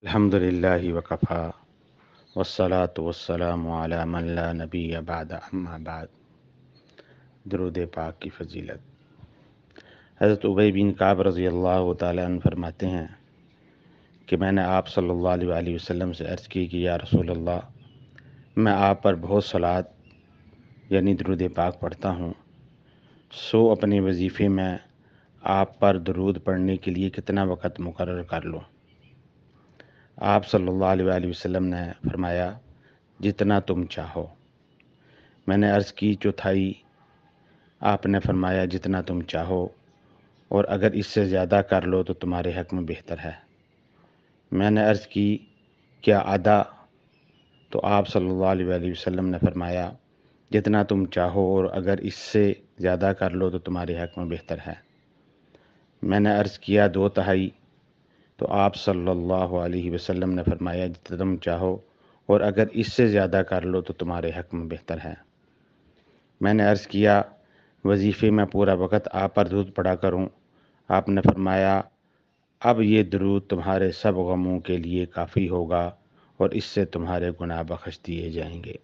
الحمدللہ وکفا والصلاة والسلام علی من لا نبی بعد اما بعد۔ درود پاک کی فضیلت۔ حضرت ابی بن کعب رضی اللہ تعالیٰ عنہ فرماتے ہیں کہ میں نے آپ صلی اللہ علیہ وآلہ وسلم سے عرض کی کہ یا رسول اللہ، میں آپ پر بہت صلاۃ یعنی درود پاک پڑھتا ہوں، سو اپنے وظیفے میں آپ پر درود پڑھنے کے لیے کتنا وقت مقرر کر لوں؟ آپ صلی اللہ علیہ وآلہ وسلم نے فرمایا جتنا تم چاہو۔ میں نے عرض کی چوتھائی؟ آپ نے فرمایا جتنا تم چاہو، اور اگر اس سے زیادہ کر لو تو تمہارے حق میں بہتر ہے۔ میں نے عرض کی کیا آدھا؟ تو آپ صلی اللہ علیہ وآلہ وسلم نے فرمایا جتنا تم چاہو، اور اگر اس سے زیادہ کر لو تو تمہارے حق میں بہتر ہے۔ میں نے عرض کیا دو تہائی؟ تو آپ صلی اللہ علیہ وسلم نے فرمایا جتنا تم چاہو، اور اگر اس سے زیادہ کر لو تو تمہارے حق میں بہتر ہے۔ میں نے عرض کیا وظیفے میں پورا وقت آپ پر درود پڑھا کروں؟ آپ نے فرمایا اب یہ درود تمہارے سب غموں کے لیے کافی ہوگا، اور اس سے تمہارے گناہ بخش دیے جائیں گے۔